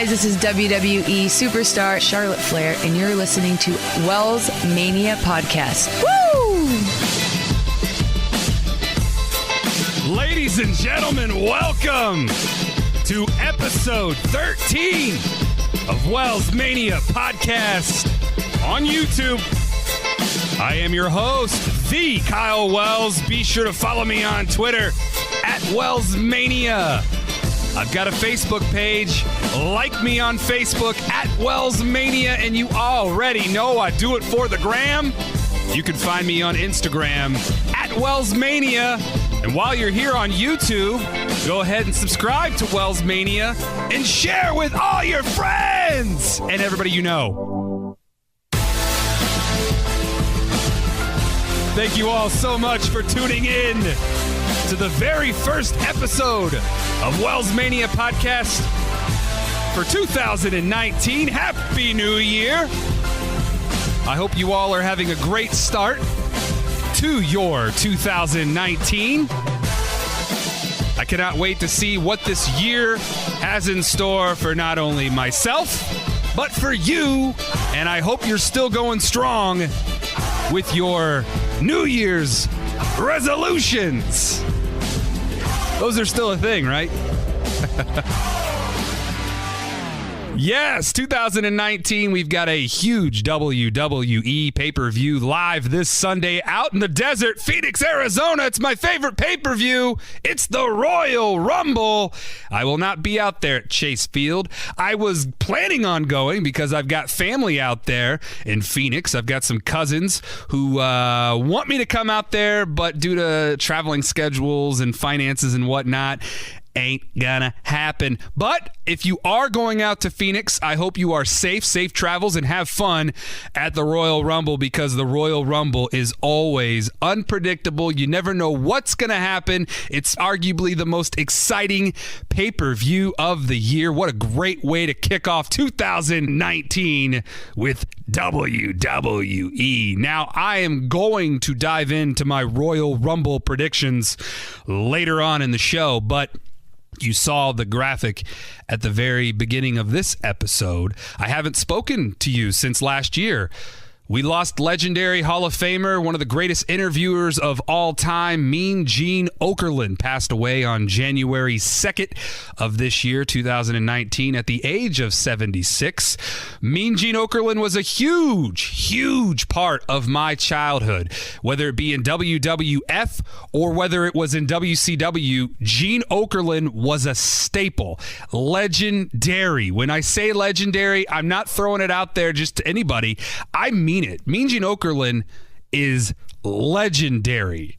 guys, this is WWE superstar Charlotte Flair, and you're listening to WellsMania Podcast. Woo! Ladies and gentlemen, welcome to episode 13 of WellsMania Podcast on YouTube. I am your host, the Kyle Wells. Be sure to follow me on Twitter at WellsMania. I've got a Facebook page. Like me on Facebook at WellsMania, and you already know I do it for the gram. You can find me on Instagram at WellsMania. And while you're here on YouTube, go ahead and subscribe to WellsMania and share with all your friends and everybody you know. Thank you all so much for tuning in to the very first episode of WellsMania Podcast for 2019. Happy New Year! I hope you all are having a great start to your 2019. I cannot wait to see what this year has in store for not only myself, but for you. And I hope you're still going strong with your New Year's resolutions. Those are still a thing, right? Yes, 2019, we've got a huge WWE pay-per-view live this Sunday out in the desert, Phoenix, Arizona. It's my favorite pay-per-view. It's the Royal Rumble. I will not be out there at Chase Field. I was planning on going because I've got family out there in Phoenix. I've got some cousins who want me to come out there, but due to traveling schedules and finances and whatnot, ain't gonna happen. But if you are going out to Phoenix, I hope you are safe travels, and have fun at the Royal Rumble, because the Royal Rumble is always unpredictable. You never know what's gonna happen. It's arguably the most exciting pay-per-view of the year. What a great way to kick off 2019 with WWE. Now, I am going to dive into my Royal Rumble predictions later on in the show, but you saw the graphic at the very beginning of this episode. I haven't spoken to you since last year. We lost legendary Hall of Famer, one of the greatest interviewers of all time, Mean Gene Okerlund, passed away on January 2nd of this year, 2019, at the age of 76. Mean Gene Okerlund was a huge part of my childhood, whether it be in WWF or whether it was in WCW. Gene Okerlund was a staple, legendary. When I say legendary, I'm not throwing it out there just to anybody. I mean it. Mean Gene Okerlund is legendary.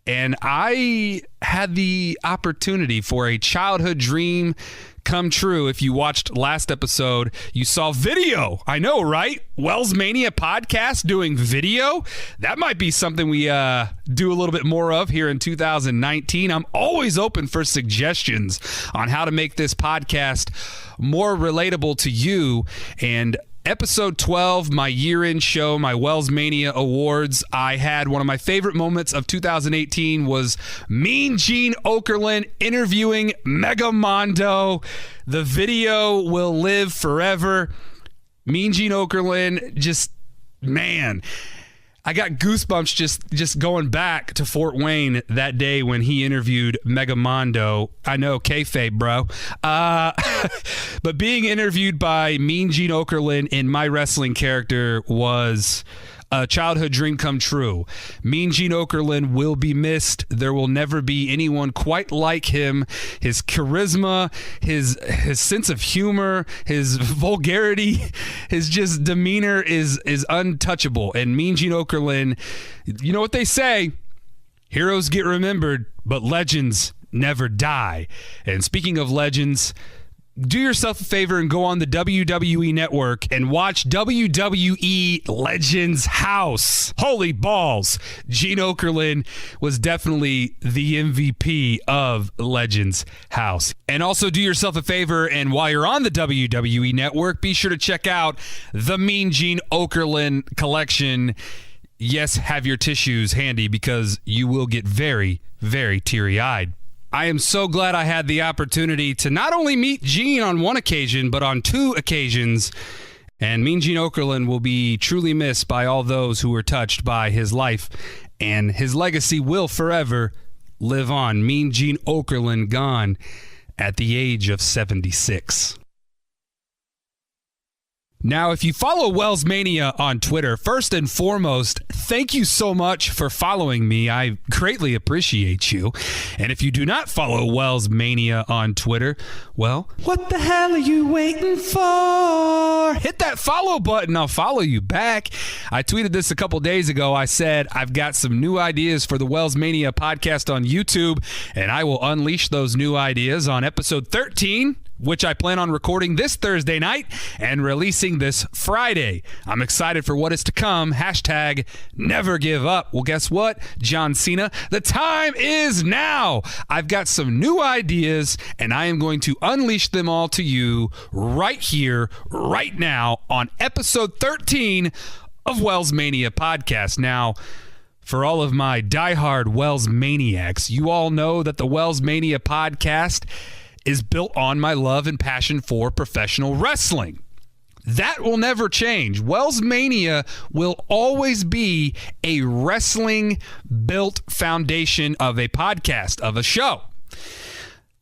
And I had the opportunity for a childhood dream come true. If you watched last episode, you saw video. I know, right? WellsMania Podcast doing video. That might be something we do a little bit more of here in 2019. I'm always open for suggestions on how to make this podcast more relatable to you. And Episode 12, my year-end show, my WellsMania Awards. I had one of my favorite moments of 2018 was Mean Gene Okerlund interviewing Mega Mondo. The video will live forever. Mean Gene Okerlund, just, man, I got goosebumps just going back to Fort Wayne that day when he interviewed Mega Mondo. I know, kayfabe, bro. But being interviewed by Mean Gene Okerlund in my wrestling character was a childhood dream come true. Mean Gene Okerlund will be missed. There will never be anyone quite like him. His charisma, his sense of humor, his vulgarity, his just demeanor is untouchable. And Mean Gene Okerlund, you know what they say, heroes get remembered, but legends never die. And speaking of legends, do yourself a favor and go on the WWE Network and watch WWE Legends House. Holy balls. Gene Okerlund was definitely the MVP of Legends House. And also do yourself a favor, and while you're on the WWE Network, be sure to check out the Mean Gene Okerlund collection. Yes, have your tissues handy because you will get very, very teary-eyed. I am so glad I had the opportunity to not only meet Gene on one occasion, but on two occasions. And Mean Gene Okerlund will be truly missed by all those who were touched by his life, and his legacy will forever live on. Mean Gene Okerlund gone at the age of 76. Now, if you follow WellsMania on Twitter, first and foremost, thank you so much for following me. I greatly appreciate you. And if you do not follow WellsMania on Twitter, well, what the hell are you waiting for? Hit that follow button. I'll follow you back. I tweeted this a couple days ago. I said, I've got some new ideas for the WellsMania podcast on YouTube, and I will unleash those new ideas on episode 13, which I plan on recording this Thursday night and releasing this Friday. I'm excited for what is to come. Hashtag never give up. Well, guess what, John Cena? The time is now. I've got some new ideas, and I am going to unleash them all to you right here, right now, on episode 13 of WellsMania Podcast. Now, for all of my diehard Wells maniacs, you all know that the WellsMania Podcast is built on my love and passion for professional wrestling. That will never change. WellsMania will always be a wrestling-built foundation of a podcast, of a show.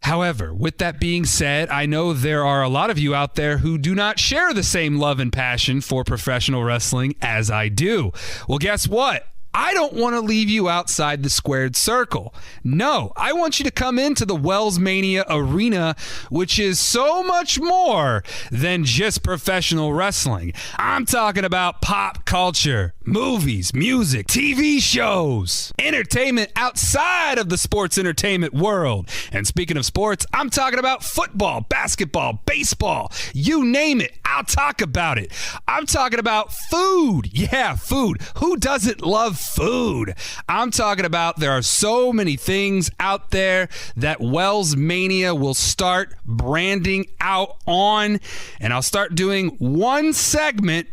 However, with that being said, I know there are a lot of you out there who do not share the same love and passion for professional wrestling as I do. Well, guess what? I don't want to leave you outside the squared circle. No, I want you to come into the WellsMania arena, which is so much more than just professional wrestling. I'm talking about pop culture, movies, music, TV shows, entertainment outside of the sports entertainment world. And speaking of sports, I'm talking about football, basketball, baseball, you name it. I'll talk about it. I'm talking about food. Yeah, food. Who doesn't love food? I'm talking about there are so many things out there that WellsMania will start branding out on, and I'll start doing one segment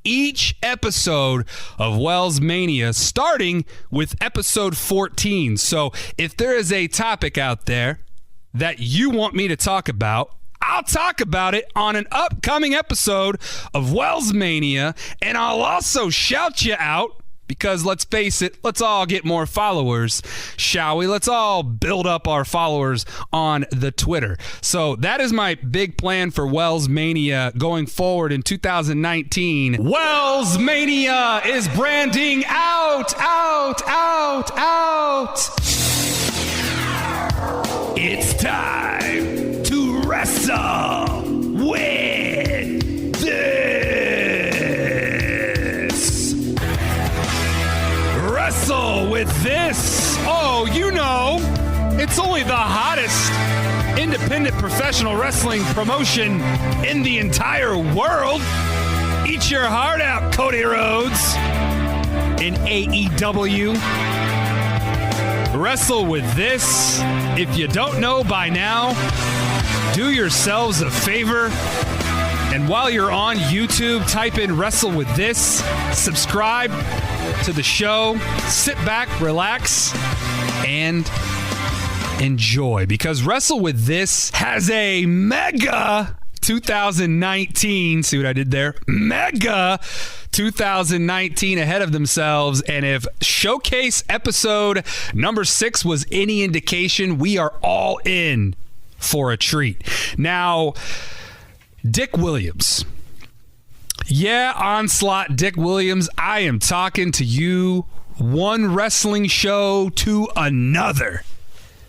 each episode of WellsMania, starting with episode 14. So if there is a topic out there that you want me to talk about, I'll talk about it on an upcoming episode of WellsMania, and I'll also shout you out because, let's face it, let's all get more followers, shall we? Let's all build up our followers on the Twitter. So that is my big plan for WellsMania going forward in 2019. WellsMania is branding out. It's time to wrestle with this. Wrestle with this. Oh, you know, it's only the hottest independent professional wrestling promotion in the entire world. Eat your heart out, Cody Rhodes in AEW. Wrestle with this. If you don't know by now, do yourselves a favor, and while you're on YouTube, type in Wrestle with This, subscribe to the show, sit back, relax, and enjoy, because Wrestle with This has a mega 2019, see what I did there? Mega 2019 ahead of themselves, and if Showcase episode number 6 was any indication, we are all in for a treat. Now, Dick Williams. Yeah, Onslaught Dick Williams, I am talking to you, one wrestling show to another.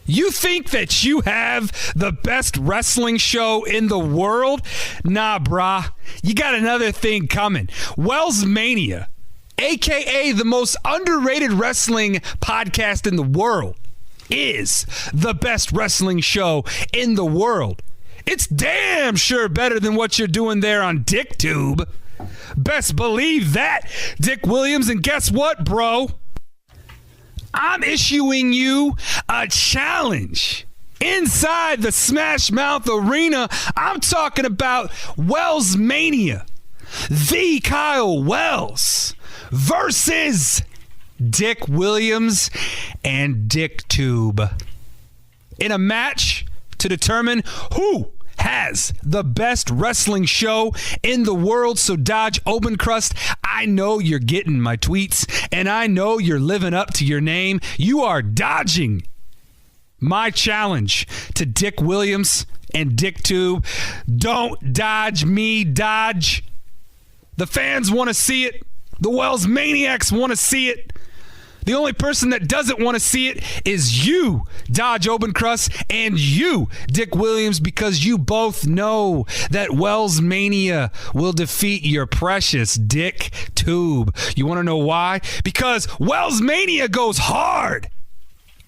You think that you have the best wrestling show in the world? Nah, brah. You got another thing coming. WellsMania, a.k.a. the most underrated wrestling podcast in the world, is the best wrestling show in the world. It's damn sure better than what you're doing there on DickTube. Best believe that, Dick Williams. And guess what, bro? I'm issuing you a challenge inside the Smash Mouth Arena. I'm talking about WellsMania. The Kyle Wells versus Dick Williams and DickTube. in a match to determine who has the best wrestling show in the world. So Dodge Obencrust, I know you're getting my tweets, and I know you're living up to your name. You are dodging my challenge to Dick Williams and Dick Tube. Don't dodge me, Dodge. The fans want to see it. The Wells Maniacs want to see it. The only person that doesn't want to see it is you, Dodge Obencrust, and you, Dick Williams, because you both know that WellsMania will defeat your precious Dick Tube. You want to know why? Because WellsMania goes hard,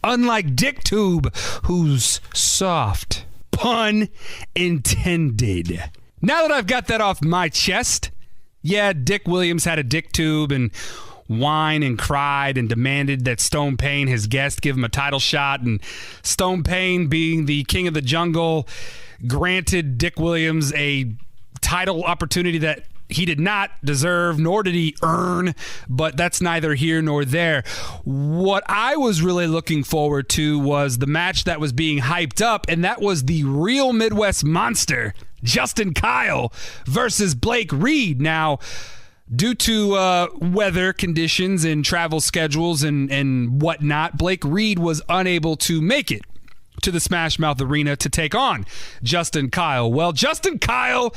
unlike Dick Tube, who's soft. Pun intended. Now that I've got that off my chest, yeah, Dick Williams had a Dick Tube and whined and cried and demanded that Stone Payne, his guest, give him a title shot. And Stone Payne, being the king of the jungle, granted Dick Williams a title opportunity that he did not deserve, nor did he earn, but that's neither here nor there. What I was really looking forward to was the match that was being hyped up, and that was the real Midwest monster, Justin Kyle versus Blake Reed. Now, due to weather conditions and travel schedules and whatnot, Blake Reed was unable to make it to the Smash Mouth Arena to take on Justin Kyle. Well, Justin Kyle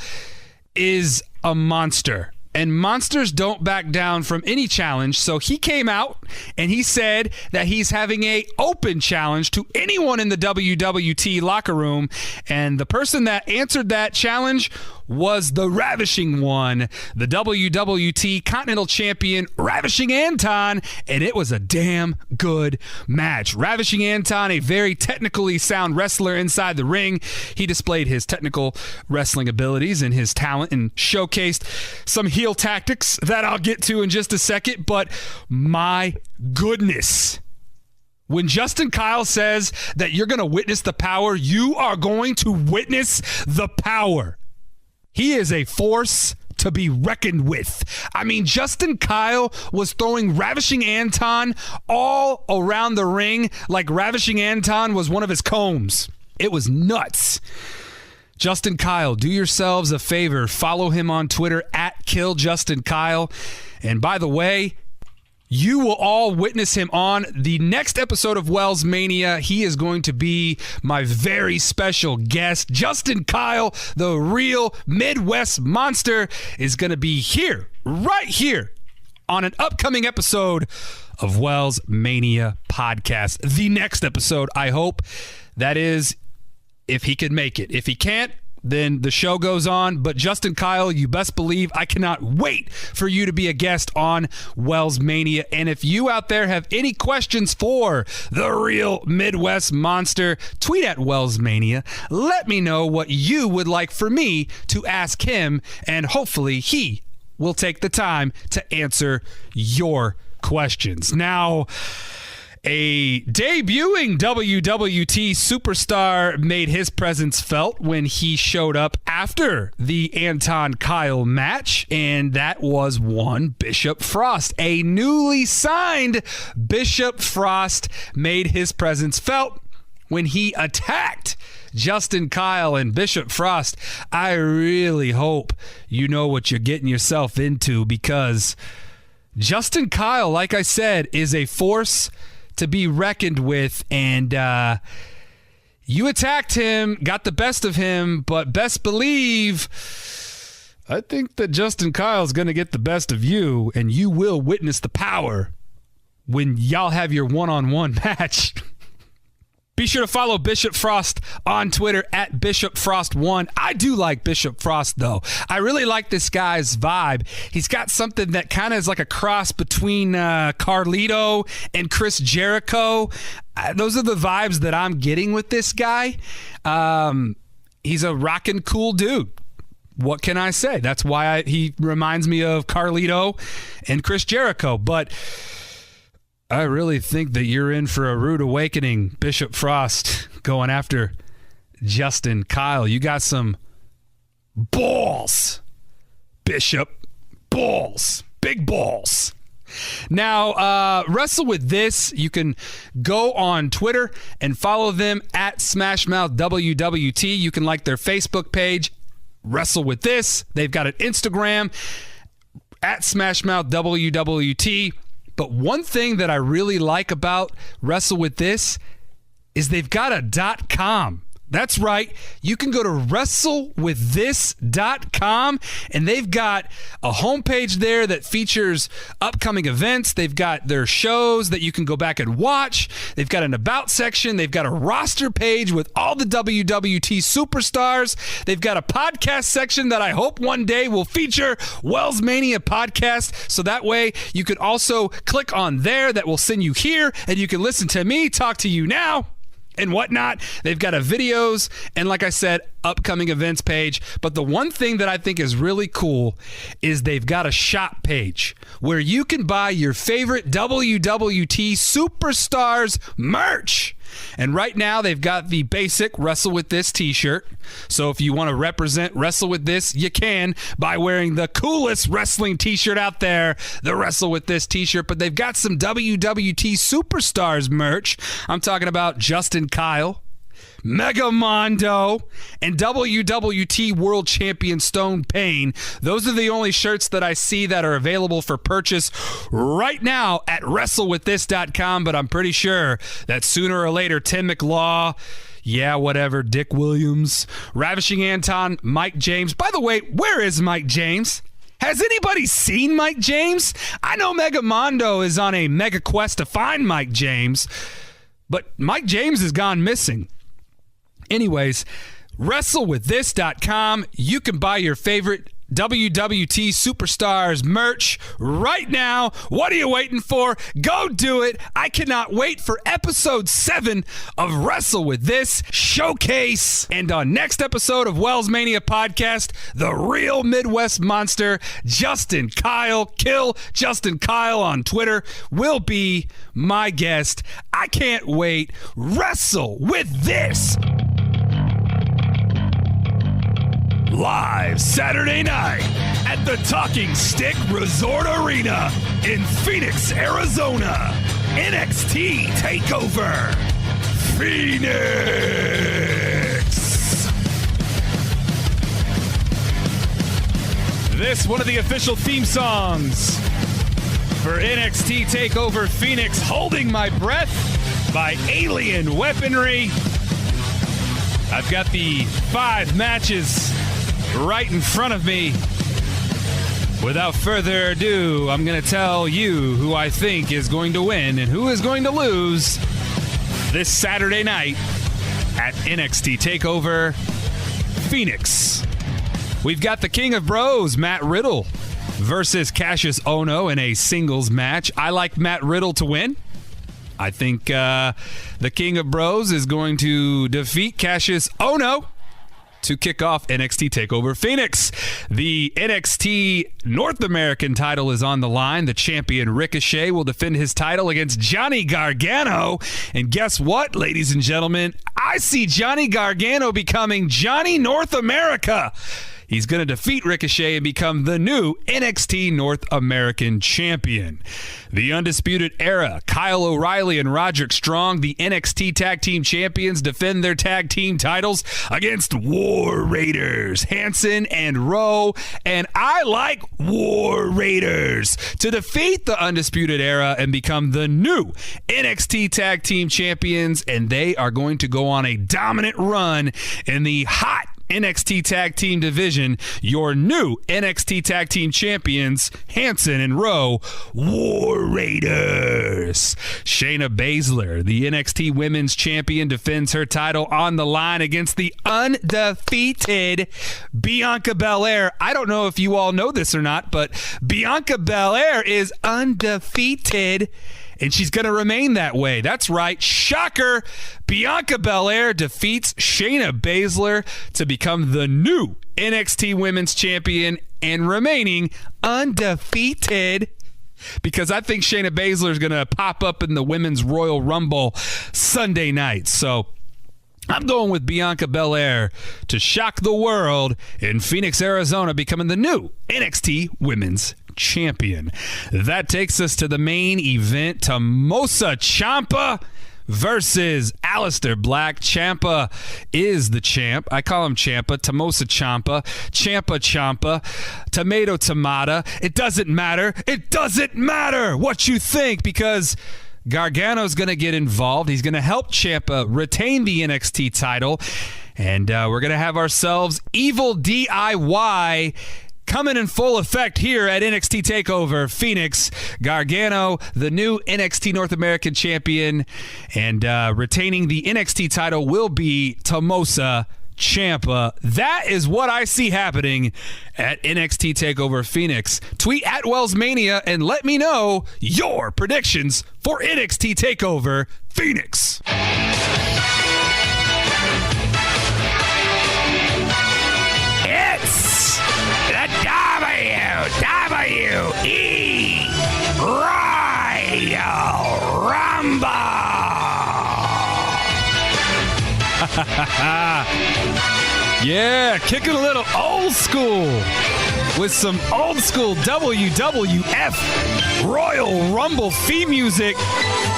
is a monster, and monsters don't back down from any challenge. So he came out and he said that he's having a open challenge to anyone in the WWT locker room, and the person that answered that challenge was the Ravishing One, the WWT Continental Champion, Ravishing Anton, and it was a damn good match. Ravishing Anton, a very technically sound wrestler inside the ring. He displayed his technical wrestling abilities and his talent and showcased some heel tactics that I'll get to in just a second, but my goodness. When Justin Kyle says that you're going to witness the power, you are going to witness the power. He is a force to be reckoned with. I mean, Justin Kyle was throwing Ravishing Anton all around the ring like Ravishing Anton was one of his combs. It was nuts. Justin Kyle, do yourselves a favor. Follow him on Twitter at KillJustinKyle. And by the way, you will all witness him on the next episode of WellsMania. He is going to be my very special guest. Justin Kyle, the real Midwest monster, is going to be here, right here, on an upcoming episode of WellsMania podcast. The next episode, I hope. That is, if he can make it. If he can't, then the show goes on. But Justin Kyle, you best believe I cannot wait for you to be a guest on WellsMania. And if you out there have any questions for the real Midwest monster, tweet at WellsMania. Let me know what you would like for me to ask him, and hopefully he will take the time to answer your questions. Now, a debuting WWT superstar made his presence felt when he showed up after the Anton Kyle match, and that was one Bishop Frost. A newly signed Bishop Frost made his presence felt when he attacked Justin Kyle. And Bishop Frost, I really hope you know what you're getting yourself into, because Justin Kyle, like I said, is a force to be reckoned with, and you attacked him, got the best of him, but best believe I think that Justin Kyle's going to get the best of you, and you will witness the power when y'all have your one-on-one match. Be sure to follow Bishop Frost on Twitter at BishopFrost1. I do like Bishop Frost, though. I really like this guy's vibe. He's got something that kind of is like a cross between Carlito and Chris Jericho. Those are the vibes that I'm getting with this guy. He's a rockin' cool dude. What can I say? That's why he reminds me of Carlito and Chris Jericho. But I really think that you're in for a rude awakening, Bishop Frost, going after Justin Kyle. You got some balls, Bishop. Balls. Big balls. Now, Wrestle With This, you can go on Twitter and follow them at SmashMouthWWT. You can like their Facebook page, Wrestle With This. They've got an Instagram at SmashMouthWWT. But one thing that I really like about Wrestle With This is they've got a .com. That's right. You can go to WrestleWithThis.com, and they've got a homepage there that features upcoming events. They've got their shows that you can go back and watch. They've got an About section. They've got a roster page with all the WWT superstars. They've got a podcast section that I hope one day will feature WellsMania podcast, so that way you can also click on there. That will send you here, and you can listen to me talk to you now and whatnot. They've got a videos and, like I said, upcoming events page. But the one thing that I think is really cool is they've got a shop page where you can buy your favorite WWT superstars merch. And right now they've got the basic Wrestle With This t-shirt. So if you want to represent Wrestle With This, you can by wearing the coolest wrestling t-shirt out there, the Wrestle With This t-shirt. But they've got some WWT superstars merch. I'm talking about Justin Kyle, Mega Mondo, and WWT World Champion Stone Payne. Those are the only shirts that I see that are available for purchase right now at WrestleWithThis.com, but I'm pretty sure that sooner or later, Tim McLaw, Dick Williams, Ravishing Anton, Mike James. By the way, where is Mike James? Has anybody seen Mike James? I know Mega Mondo is on a mega quest to find Mike James, but Mike James has gone missing. Anyways, WrestleWithThis.com. You can buy your favorite WWT Superstars merch right now. What are you waiting for? Go do it. I cannot wait for episode 7 of Wrestle With This Showcase. And on next episode of WellsMania Podcast, the real Midwest monster, Justin Kyle, Kill Justin Kyle on Twitter, will be my guest. I can't wait. Wrestle With This. Live Saturday night at the Talking Stick Resort Arena in Phoenix, Arizona. NXT Takeover Phoenix. This one of the official theme songs for NXT Takeover Phoenix, Holding My Breath by Alien Weaponry. I've got the 5 matches right in front of me. Without further ado, I'm going to tell you who I think is going to win and who is going to lose this Saturday night at NXT Takeover Phoenix. We've got the King of Bros, Matt Riddle, versus Cassius Ohno in a singles match. I like Matt Riddle to win. I think the King of Bros is going to defeat Cassius Ohno to kick off NXT Takeover Phoenix. The NXT North American title is on the line. The champion Ricochet will defend his title against Johnny Gargano. And guess what, ladies and gentlemen? I see Johnny Gargano becoming Johnny North America. He's going to defeat Ricochet and become the new NXT North American champion. The Undisputed Era, Kyle O'Reilly and Roderick Strong, the NXT Tag Team Champions, defend their tag team titles against War Raiders, Hanson and Rowe. And I like War Raiders to defeat the Undisputed Era and become the new NXT Tag Team Champions. And they are going to go on a dominant run in the hot NXT Tag Team division. Your new NXT Tag Team Champions, Hanson and Rowe, War Raiders. Shayna Baszler, the NXT Women's Champion, defends her title on the line against the undefeated Bianca Belair. I don't know if you all know this or not, but Bianca Belair is undefeated, and she's going to remain that way. That's right. Shocker. Bianca Belair defeats Shayna Baszler to become the new NXT Women's Champion and remaining undefeated, because I think Shayna Baszler is going to pop up in the Women's Royal Rumble Sunday night. So I'm going with Bianca Belair to shock the world in Phoenix, Arizona, becoming the new NXT Women's champion. That takes us to the main event. Tommaso Ciampa versus Aleister Black. Ciampa is the champ. I call him Ciampa. Tommaso Ciampa. Ciampa. Tomato. It doesn't matter. It doesn't matter what you think, because Gargano's going to get involved. He's going to help Ciampa retain the NXT title. And we're going to have ourselves Evil DIY coming in full effect here at NXT Takeover Phoenix. Gargano, the new NXT North American champion, and retaining the NXT title will be Tommaso Ciampa. That is what I see happening at NXT Takeover Phoenix. Tweet at WellsMania and let me know your predictions for NXT Takeover Phoenix. It's the WWE Royal Rumble. Yeah, kicking a little old school with some old school WWF Royal Rumble theme music.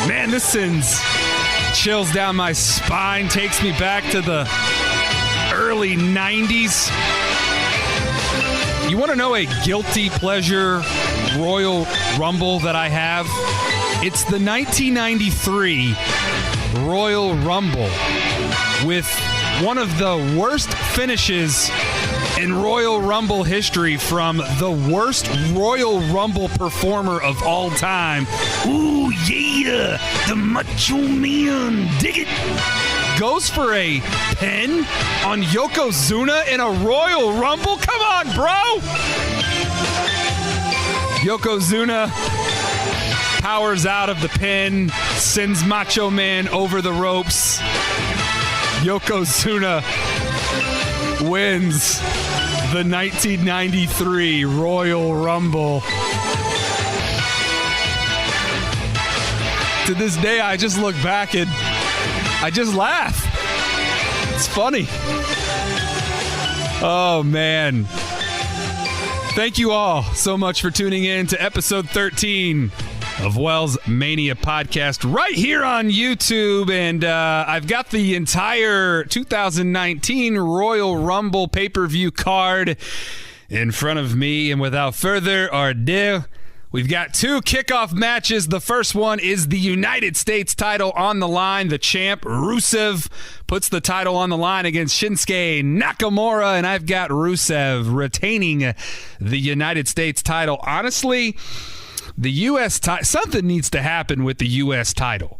Man, this sends chills down my spine, takes me back to the early 90s. You want to know a guilty pleasure Royal Rumble that I have? It's the 1993 Royal Rumble, with one of the worst finishes in Royal Rumble history from the worst Royal Rumble performer of all time. Ooh, yeah, the Macho Man, dig it. Goes for a pin on Yokozuna in a Royal Rumble? Come on, bro! Yokozuna powers out of the pin, sends Macho Man over the ropes. Yokozuna wins the 1993 Royal Rumble. To this day, I just look back and I just laugh. It's funny. Oh, man. Thank you all so much for tuning in to episode 13 of WellsMania podcast right here on YouTube. And I've got the entire 2019 Royal Rumble pay-per-view card in front of me. And without further ado, we've got two kickoff matches. The first one is the United States title on the line. The champ, Rusev, puts the title on the line against Shinsuke Nakamura, and I've got Rusev retaining the United States title. Honestly, the U.S. title, something needs to happen with the U.S. title.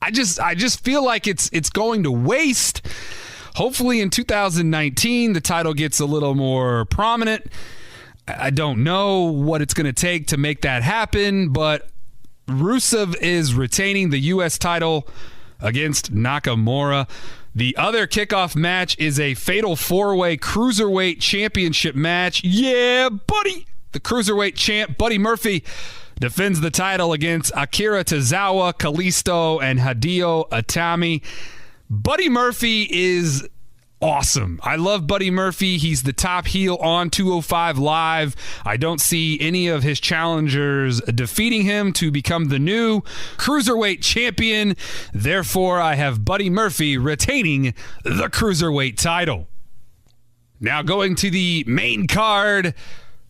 I just feel like it's going to waste. Hopefully in 2019, the title gets a little more prominent. I don't know what it's going to take to make that happen, but Rusev is retaining the U.S. title against Nakamura. The other kickoff match is a fatal four-way Cruiserweight Championship match. Yeah, buddy! The Cruiserweight champ, Buddy Murphy, defends the title against Akira Tozawa, Kalisto, and Hideo Itami. Buddy Murphy is awesome. I love Buddy Murphy. He's the top heel on 205 Live. I don't see any of his challengers defeating him to become the new Cruiserweight champion. Therefore, I have Buddy Murphy retaining the Cruiserweight title. Now going to the main card,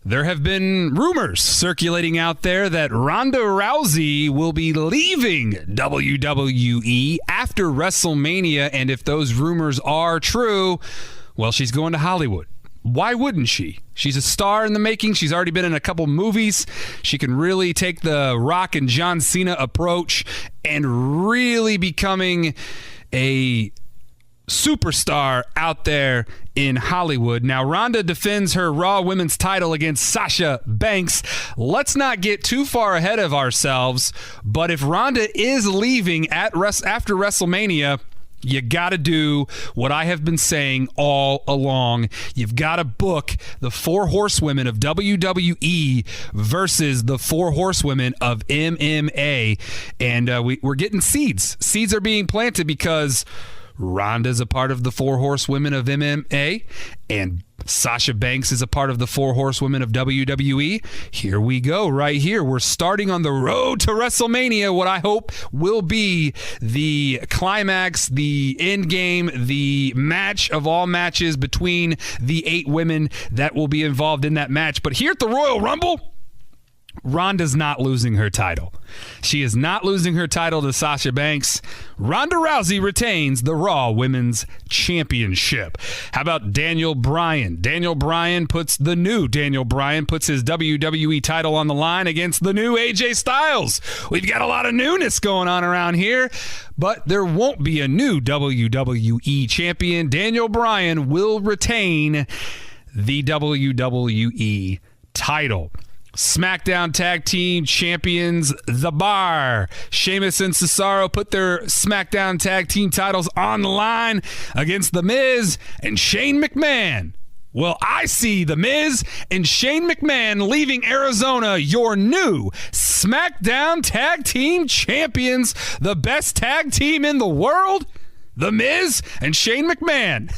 there have been rumors circulating out there that Ronda Rousey will be leaving WWE after WrestleMania, and if those rumors are true, well, she's going to Hollywood. Why wouldn't she? She's a star in the making. She's already been in a couple movies. She can really take the Rock and John Cena approach and really becoming a superstar out there in Hollywood. Now, Ronda defends her Raw Women's title against Sasha Banks. Let's not get too far ahead of ourselves, but if Ronda is leaving after WrestleMania, you got to do what I have been saying all along. You've got to book the 4 horsewomen of WWE versus the 4 horsewomen of MMA. And we're getting seeds. Seeds are being planted because Ronda's a part of the 4 horsewomen of MMA, and Sasha Banks is a part of the 4 horsewomen of WWE. Here we go, right here. We're starting on the road to WrestleMania, what I hope will be the climax, the end game, the match of all matches between the 8 women that will be involved in that match. But here at the Royal Rumble, Ronda's not losing her title. She is not losing her title to Sasha Banks. Ronda Rousey retains the Raw Women's Championship. How about Daniel Bryan? Daniel Bryan puts his WWE title on the line against the new AJ Styles. We've got a lot of newness going on around here, but there won't be a new WWE champion. Daniel Bryan will retain the WWE title. SmackDown Tag Team Champions, The Bar. Sheamus and Cesaro put their SmackDown Tag Team titles on the line against The Miz and Shane McMahon. Well, I see The Miz and Shane McMahon leaving Arizona, your new SmackDown Tag Team Champions, the best tag team in the world, The Miz and Shane McMahon.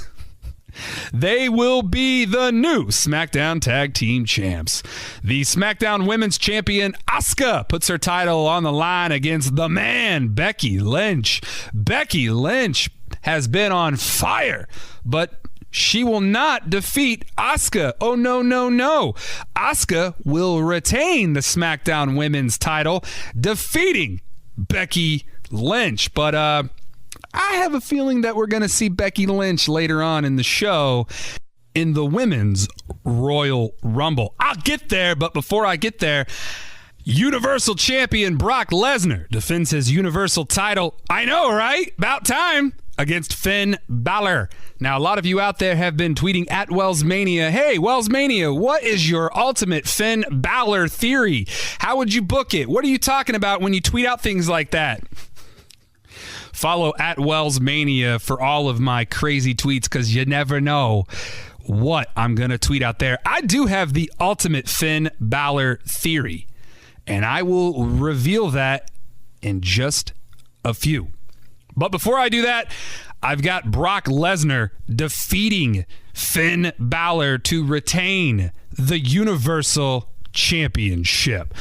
They will be the new SmackDown Tag Team Champs. The SmackDown Women's Champion, Asuka, puts her title on the line against the man, Becky Lynch. Becky Lynch has been on fire, but she will not defeat Asuka. Oh, no, no, no. Asuka will retain the SmackDown Women's title, defeating Becky Lynch. But, I have a feeling that we're going to see Becky Lynch later on in the show in the Women's Royal Rumble. I'll get there, but before I get there, Universal Champion Brock Lesnar defends his Universal title. I know, right? About time. Against Finn Balor. Now, a lot of you out there have been tweeting at WellsMania, hey, WellsMania, what is your ultimate Finn Balor theory? How would you book it? What are you talking about when you tweet out things like that? Follow at WellsMania for all of my crazy tweets, because you never know what I'm going to tweet out there. I do have the ultimate Finn Balor theory, and I will reveal that in just a few. But before I do that, I've got Brock Lesnar defeating Finn Balor to retain the Universal Championship.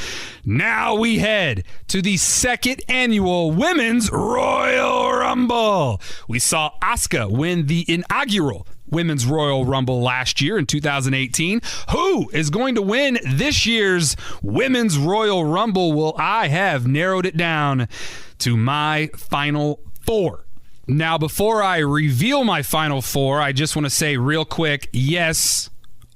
Now we head to the second annual Women's Royal Rumble. We saw Asuka win the inaugural Women's Royal Rumble last year in 2018. Who is going to win this year's Women's Royal Rumble? Well, I have narrowed it down to my final 4. Now, before I reveal my final 4, I just want to say real quick, yes,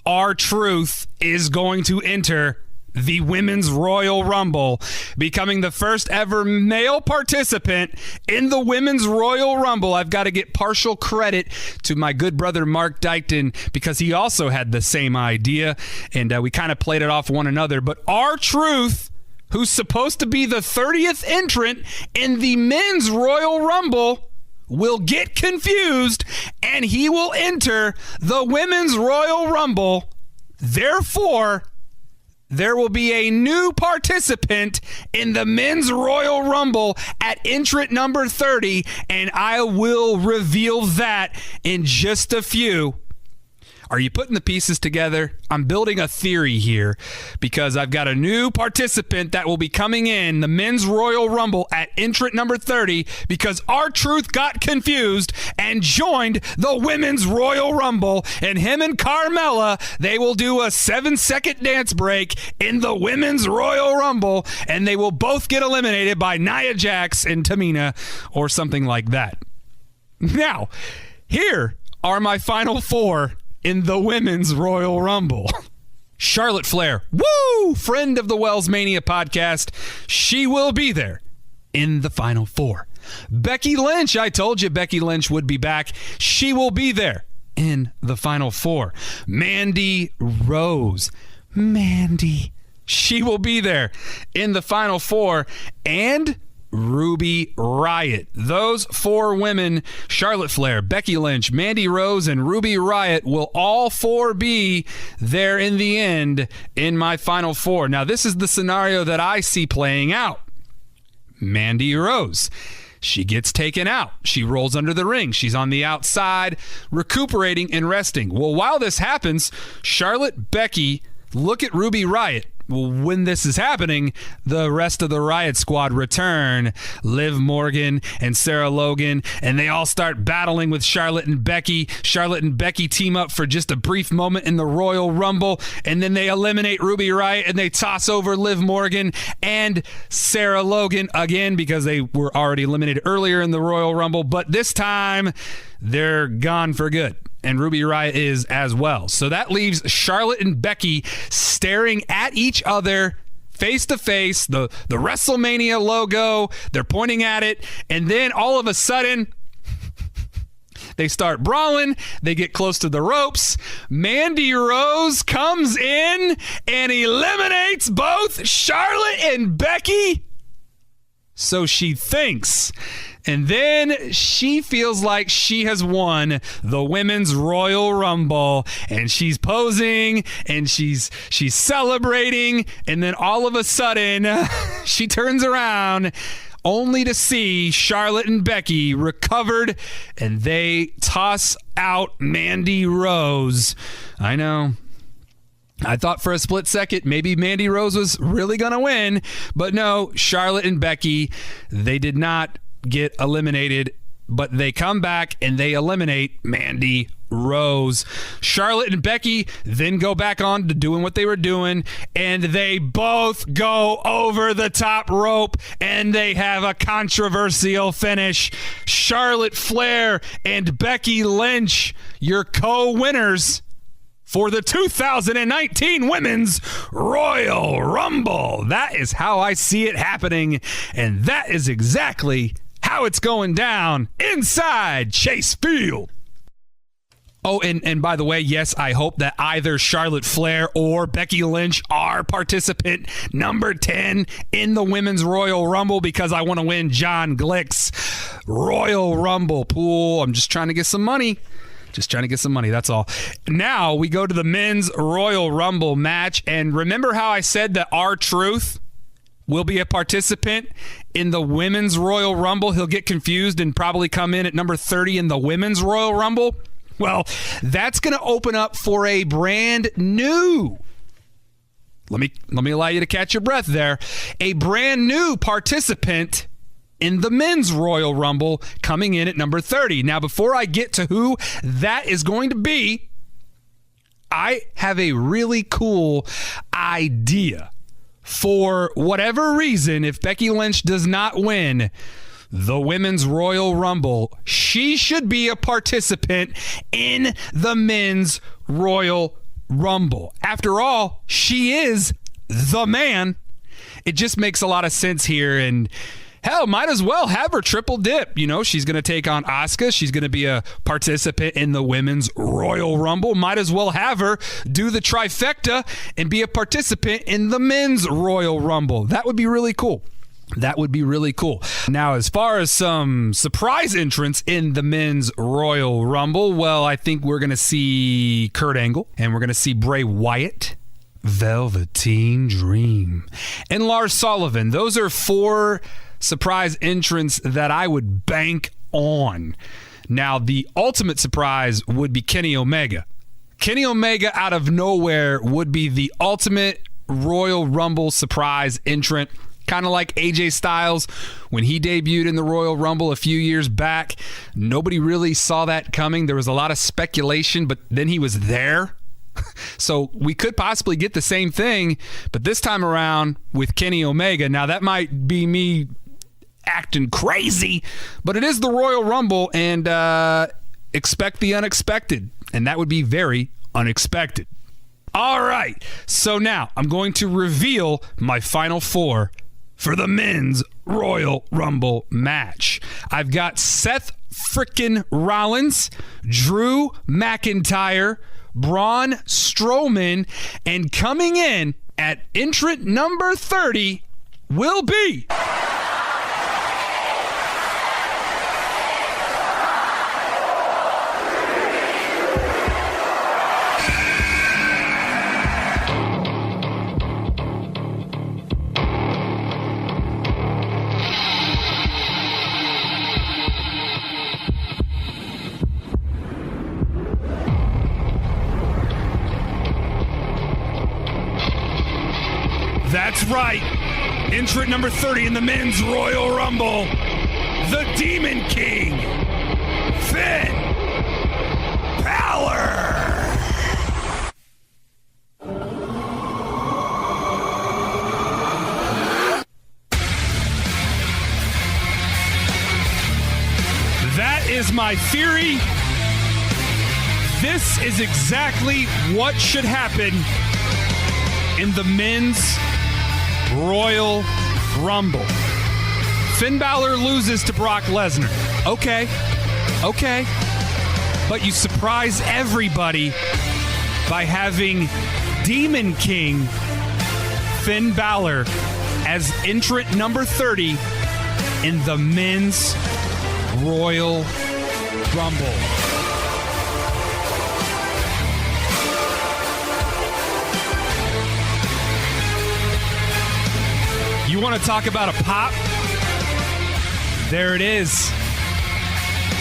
R-Truth is going to enter the Women's Royal Rumble, becoming the first ever male participant in the Women's Royal Rumble. I've got to get partial credit to my good brother Mark Dykton, because he also had the same idea, and we kind of played it off one another. But R-Truth, who's supposed to be the 30th entrant in the Men's Royal Rumble, will get confused, and he will enter the Women's Royal Rumble. Therefore, there will be a new participant in the Men's Royal Rumble at entrant number 30, and I will reveal that in just a few. Are you putting the pieces together? I'm building a theory here, because I've got a new participant that will be coming in the Men's Royal Rumble at entrant number 30, because R-Truth got confused and joined the Women's Royal Rumble, and him and Carmella, they will do a 7-second dance break in the Women's Royal Rumble, and they will both get eliminated by Nia Jax and Tamina or something like that. Now, here are my final 4 in the Women's Royal Rumble. Charlotte Flair, woo, friend of the WellsMania podcast. She will be there in the final 4. Becky Lynch, I told you Becky Lynch would be back. She will be there in the final 4. Mandy Rose, she will be there in the final 4. And Ruby Riott. Those 4 women, Charlotte Flair, Becky Lynch, Mandy Rose, and Ruby Riott, will all 4 be there in the end in my final 4. Now, this is the scenario that I see playing out. Mandy Rose. She gets taken out. She rolls under the ring. She's on the outside, recuperating and resting. Well, while this happens, Charlotte, Becky, look at Ruby Riott. Well, when this is happening, the rest of the Riott Squad return. Liv Morgan and Sarah Logan, and they all start battling with Charlotte and Becky. Charlotte and Becky team up for just a brief moment in the Royal Rumble, and then they eliminate Ruby Riott, and they toss over Liv Morgan and Sarah Logan again because they were already eliminated earlier in the Royal Rumble, but this time they're gone for good. And Ruby Riott is as well. So that leaves Charlotte and Becky staring at each other face to face, the WrestleMania logo, they're pointing at it, and then all of a sudden, they start brawling, they get close to the ropes, Mandy Rose comes in and eliminates both Charlotte and Becky. So she thinks. And then she feels like she has won the Women's Royal Rumble, and she's posing and she's celebrating, and then all of a sudden she turns around only to see Charlotte and Becky recovered, and they toss out Mandy Rose. I know. I thought for a split second maybe Mandy Rose was really going to win, but no, Charlotte and Becky, they did not get eliminated, but they come back and they eliminate Mandy Rose. Charlotte and Becky then go back on to doing what they were doing, and they both go over the top rope, and they have a controversial finish. Charlotte Flair and Becky Lynch, your co-winners for the 2019 Women's Royal Rumble. That is how I see it happening, and that is exactly how it's going down inside Chase Field. Oh, and by the way, yes, I hope that either Charlotte Flair or Becky Lynch are participant number 10 in the Women's Royal Rumble, because I want to win John Glick's Royal Rumble pool. I'm just trying to get some money. Just trying to get some money, that's all. Now we go to the Men's Royal Rumble match, and remember how I said that R-Truth will be a participant in the Women's Royal Rumble? He'll get confused and probably come in at number 30 in the Women's Royal Rumble. Well, that's going to open up for a brand new, let me allow you to catch your breath there, a brand new participant in the Men's Royal Rumble coming in at number 30. Now, before I get to who that is going to be, I have a really cool idea. For whatever reason, if Becky Lynch does not win the Women's Royal Rumble, she should be a participant in the Men's Royal Rumble. After all, she is the man. It just makes a lot of sense here, and hell, might as well have her triple dip. You know, she's going to take on Asuka. She's going to be a participant in the Women's Royal Rumble. Might as well have her do the trifecta and be a participant in the Men's Royal Rumble. That would be really cool. That would be really cool. Now, as far as some surprise entrants in the Men's Royal Rumble, well, I think we're going to see Kurt Angle, and we're going to see Bray Wyatt, Velveteen Dream, and Lars Sullivan. Those are 4 surprise entrants that I would bank on. Now, the ultimate surprise would be Kenny Omega. Kenny Omega out of nowhere would be the ultimate Royal Rumble surprise entrant. Kind of like AJ Styles when he debuted in the Royal Rumble a few years back. Nobody really saw that coming. There was a lot of speculation, but then he was there. So we could possibly get the same thing, but this time around with Kenny Omega. Now, that might be me acting crazy, but it is the Royal Rumble, and expect the unexpected, and that would be very unexpected. All right, so now I'm going to reveal my final 4 for the Men's Royal Rumble match. I've got Seth frickin' Rollins, Drew McIntyre, Braun Strowman, and coming in at entrant number 30 will be right. Entrant number 30 in the men's Royal Rumble, the Demon King, Finn Balor. That is my theory. This is exactly what should happen in the men's Royal Rumble. Finn Balor loses to Brock Lesnar. Okay. But you surprise everybody by having Demon King Finn Balor as entrant number 30 in the men's Royal Rumble. You want to talk about a pop? There it is.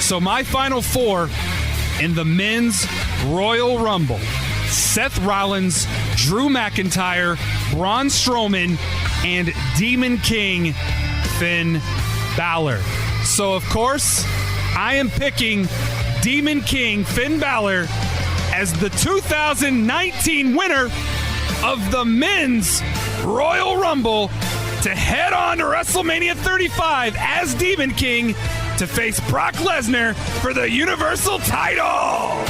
So my final four in the men's Royal Rumble: Seth Rollins, Drew McIntyre, Braun Strowman, and Demon King Finn Balor. So, of course, I am picking Demon King Finn Balor as the 2019 winner of the men's Royal Rumble to head on to WrestleMania 35 as Demon King to face Brock Lesnar for the Universal title.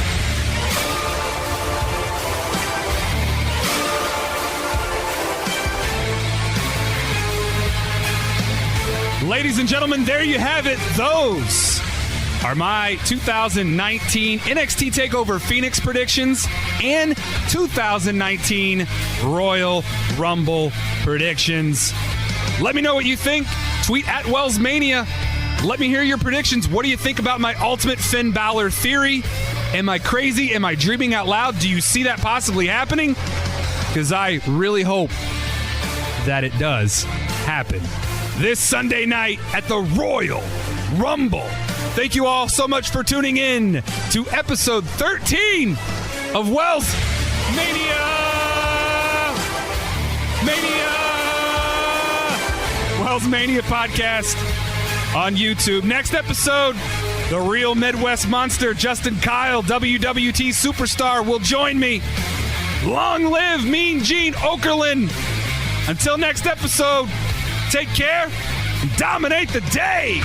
Ladies and gentlemen, there you have it. Those are my 2019 NXT Takeover Phoenix predictions and 2019 Royal Rumble predictions. Let me know what you think. Tweet at WellsMania. Let me hear your predictions. What do you think about my ultimate Finn Balor theory? Am I crazy? Am I dreaming out loud? Do you see that possibly happening? Because I really hope that it does happen this Sunday night at the Royal Rumble. Thank you all so much for tuning in to episode 13 of WellsMania. WellsMania podcast on YouTube. Next episode, the real Midwest monster, Justin Kyle, WWT superstar, will join me. Long live Mean Gene Okerlund. Until next episode, take care and dominate the day.